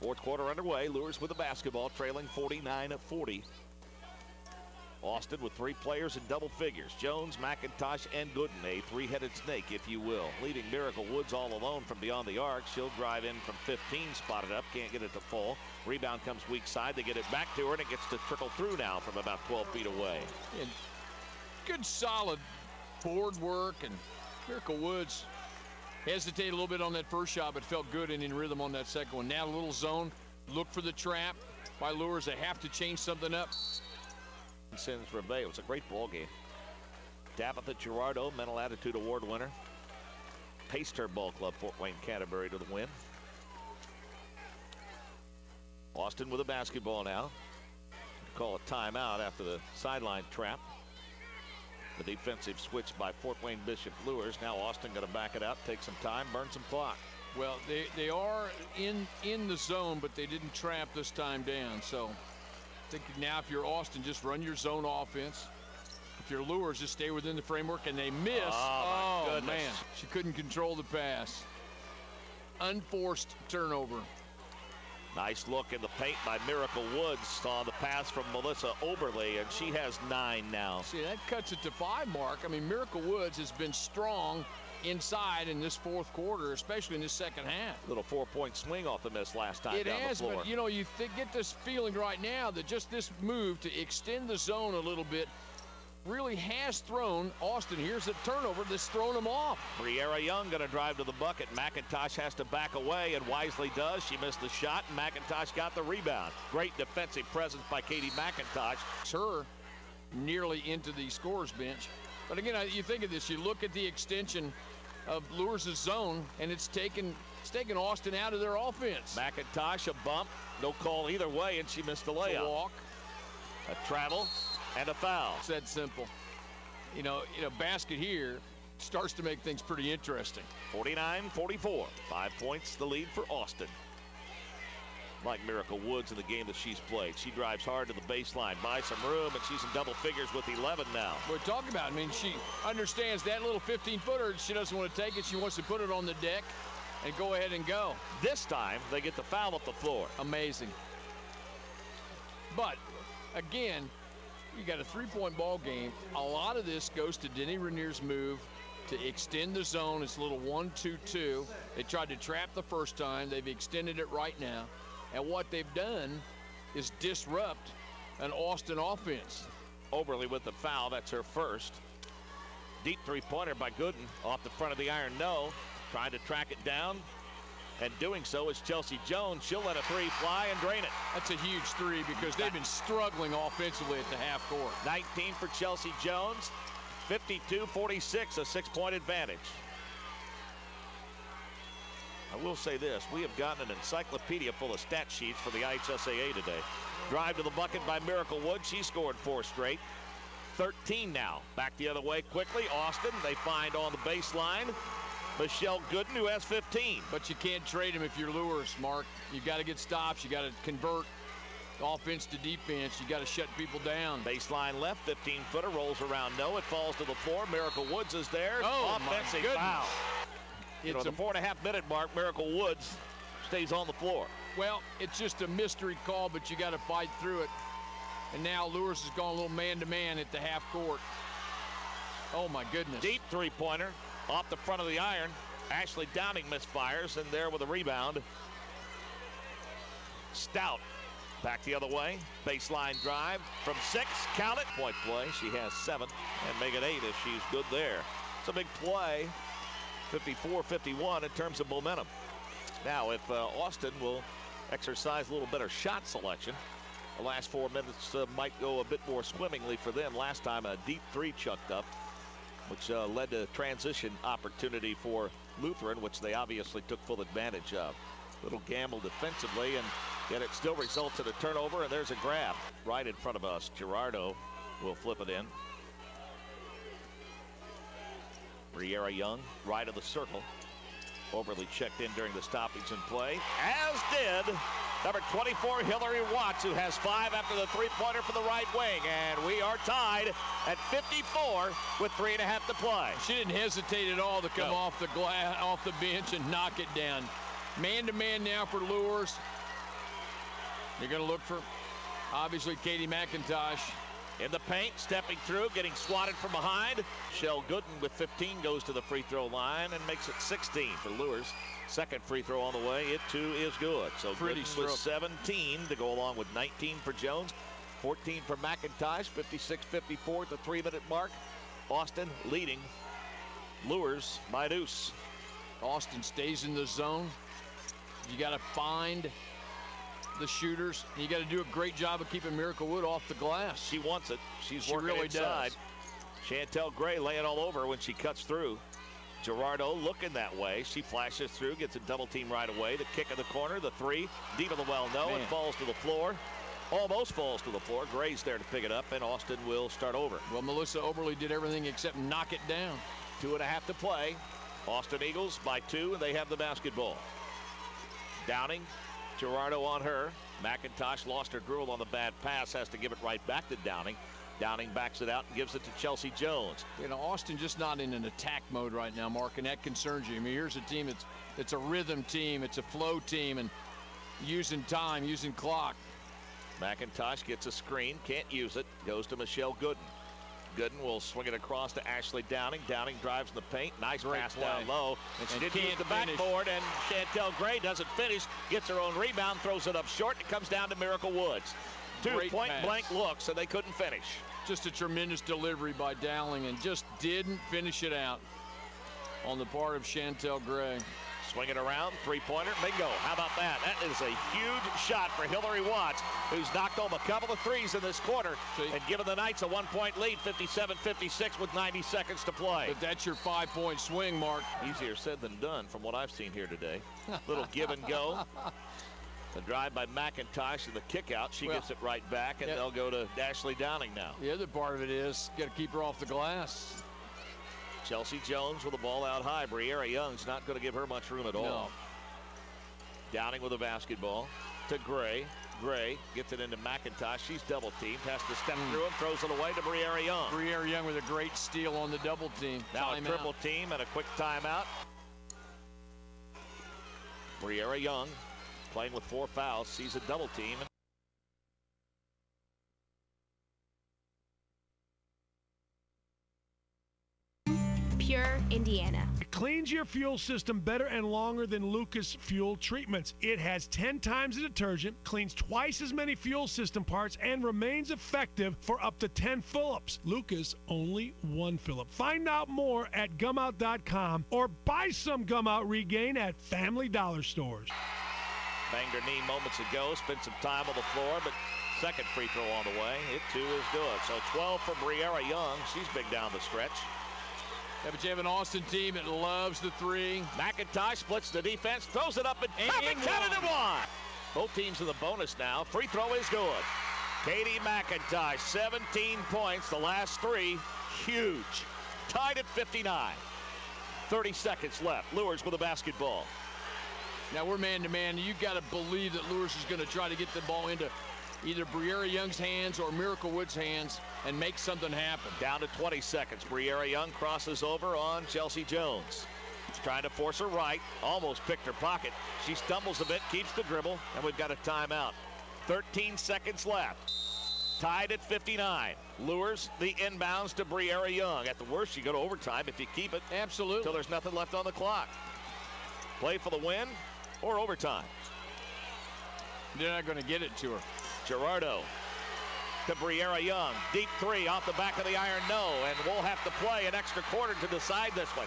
Fourth quarter underway. Luers with the basketball, trailing 49-40. Austin with three players in double figures. Jones, McIntosh, and Gooden, a three-headed snake, if you will. Leading Miracle Woods all alone from beyond the arc. She'll drive in from 15, spotted up, can't get it to fall. Rebound comes weak side. They get it back to her, and it gets to trickle through now from about 12 feet away. And good, solid board work, and Miracle Woods hesitated a little bit on that first shot, but felt good and in rhythm on that second one. Now a little zone. Look for the trap by Luers. They have to change something up. Sins Rebay. It was a great ball game. Tabitha Girardo, Mental Attitude Award winner, paced her ball club, Fort Wayne Canterbury, to the win. Austin with a basketball now. Call a timeout after the sideline trap. The defensive switch by Fort Wayne Bishop Luers. Now Austin going to back it out, take some time, burn some clock. Well, they are in the zone, but they didn't trap this time down. So I think now if you're Austin, just run your zone offense. If you're Luers, just stay within the framework, and they miss. Oh man, she couldn't control the pass. Unforced turnover. Nice look in the paint by Miracle Woods on the pass from Melissa Oberle, and she has 9 now. See, that cuts it to 5, Mark. I mean, Miracle Woods has been strong inside in this fourth quarter, especially in this second half. Little 4-point swing off the miss last time it down has, the floor. But you know, you get this feeling right now that just this move to extend the zone a little bit really has thrown Austin. Here's a turnover that's thrown them off. Briera Young going to drive to the bucket. McIntosh has to back away, and wisely does. She missed the shot, and McIntosh got the rebound. Great defensive presence by Katie McIntosh. It's her nearly into the scorer's bench. But again, you think of this, you look at the extension of Luers' zone, and it's taken Austin out of their offense. McIntosh, a bump, no call either way, and she missed the layup. A walk, a travel, and a foul. It's that simple. You know, basket here starts to make things pretty interesting. 49-44, 5 points the lead for Austin. Like Miracle Woods in the game that she's played. She drives hard to the baseline, buys some room, and she's in double figures with 11 now. We're talking about, I mean, she understands that little 15-footer. She doesn't want to take it. She wants to put it on the deck and go ahead and go. This time, they get the foul at the floor. Amazing. But, again, you got a 3-point ball game. A lot of this goes to Denny Rainier's move to extend the zone. It's a little 1-2-2. They tried to trap the first time. They've extended it right now. And what they've done is disrupt an Austin offense. Oberle with the foul. That's her first. Deep three-pointer by Gooden. Off the front of the iron, no. Trying to track it down. And doing so is Chelsea Jones. She'll let a three fly and drain it. That's a huge three because they've been struggling offensively at the half court. 19 for Chelsea Jones. 52-46, a 6-point advantage. I will say this, we have gotten an encyclopedia full of stat sheets for the IHSAA today. Drive to the bucket by Miracle Woods. She scored 4 straight. 13 now. Back the other way quickly. Austin, they find on the baseline Michelle Gooden, who has 15. But you can't trade him if you're Luers, Mark. You got to get stops. You got to convert offense to defense. You got to shut people down. Baseline left, 15-footer, rolls around. No, it falls to the floor. Miracle Woods is there. Oh, offensive my goodness. Foul. It's the 4.5-minute mark. Miracle Woods stays on the floor. Well, it's just a mystery call, but you got to fight through it. And now Luers has gone a little man-to-man at the half court. Oh, my goodness. Deep three-pointer off the front of the iron. Ashley Downing misfires, and there with a rebound. Stout back the other way. Baseline drive from 6. Count it. Point play. She has 7 and make it 8 if she's good there. It's a big play. 54-51 in terms of momentum. Now, if Austin will exercise a little better shot selection, the last 4 minutes might go a bit more swimmingly for them. Last time, a deep 3 chucked up, which led to transition opportunity for Lutheran, which they obviously took full advantage of. Little gamble defensively, and yet it still results in a turnover, and there's a grab right in front of us. Girardo will flip it in. Briera Young, right of the circle. Oberle checked in during the stoppage and play, as did number 24, Hillary Watts, who has 5 after the three-pointer from the right wing. And we are tied at 54 with 3.5 to play. She didn't hesitate at all to come off the bench and knock it down. Man-to-man now for Luers. You're going to look for, obviously, Katie McIntosh. In the paint, stepping through, getting swatted from behind. Michelle Gooden with 15 goes to the free throw line and makes it 16 for Luers. Second free throw on the way. It, too, is good. So Gooden with 17 to go along with 19 for Jones. 14 for McIntosh. 56-54 at the 3-minute mark. Austin leading Luers by deuce. Austin stays in the zone. You got to find the shooters. You got to do a great job of keeping Miracle Wood off the glass. She wants it. She working really inside. does. Chantel Gray laying all over when she cuts through. Gerardo looking that way. She flashes through, gets a double team right away. The kick in the corner, the three, deep of the well, no, it falls to the floor. Almost falls to the floor. Gray's there to pick it up, and Austin will start over. Well, Melissa Oberle did everything except knock it down. 2.5 to play. Austin Eagles by 2, and they have the basketball. Downing, Gerardo on her. McIntosh lost her dribble on the bad pass, has to give it right back to Downing. Downing backs it out and gives it to Chelsea Jones. You know, Austin just not in an attack mode right now, Mark, and that concerns you. I mean, here's a team it's a rhythm team, it's a flow team, and using time, using clock. McIntosh gets a screen, can't use it, goes to Michelle Gooden. Gooden will swing it across to Ashley Downing. Downing drives in the paint. Nice pass down low. And she didn't use the backboard, and Chantel Gray doesn't finish. Gets her own rebound, throws it up short. It comes down to Miracle Woods. Two point-blank looks, and they couldn't finish. Just a tremendous delivery by Dowling, and just didn't finish it out on the part of Chantel Gray. Swing it around, three-pointer, bingo. How about that? That is a huge shot for Hillary Watts, who's knocked home a couple of threes in this quarter and given the Knights a 1-point lead, 57-56 with 90 seconds to play. But that's your 5-point swing, Mark. Easier said than done from what I've seen here today. Little give and go. The drive by McIntosh and the kick out. She gets it right back, and they'll go to Ashley Downing now. The other part of it is got to keep her off the glass. Chelsea Jones with the ball out high. Briera Young's not going to give her much room at all. No. Downing with the basketball to Gray. Gray gets it into McIntosh. She's double teamed. Has to step through him. Throws it away to Briera Young. Briera Young with a great steal on the double team. Now a triple team and a quick timeout. Briera Young playing with 4 fouls. Sees a double team. Pure Indiana. It cleans your fuel system better and longer than Lucas Fuel Treatments. It has 10 times the detergent, cleans twice as many fuel system parts, and remains effective for up to 10 fill-ups. Lucas, only 1 fill-up. Find out more at gumout.com or buy some Gumout Regain at Family Dollar stores. Banged her knee moments ago, spent some time on the floor, but second free throw on the way. It too is good. So 12 for Briera Young. She's big down the stretch. Yeah, but you have an Austin team that loves the three. McIntosh splits the defense, throws it up and counted and one. Both teams in the bonus now. Free throw is good. Katie McIntosh, 17 points. The last 3, huge. Tied at 59. 30 seconds left. Luers with the basketball. Now we're man-to-man. You got to believe that Luers is going to try to get the ball into either Briera Young's hands or Miracle Wood's hands and make something happen. Down to 20 seconds. Briera Young crosses over on Chelsea Jones. She's trying to force her right. Almost picked her pocket. She stumbles a bit, keeps the dribble, and we've got a timeout. 13 seconds left. Tied at 59. Luers the inbounds to Briera Young. At the worst, you go to overtime if you keep it. Absolutely. Until there's nothing left on the clock. Play for the win or overtime. They're not going to get it to her. Gerardo to Briera Young. Deep 3 off the back of the iron, no. And we'll have to play an extra quarter to decide this one.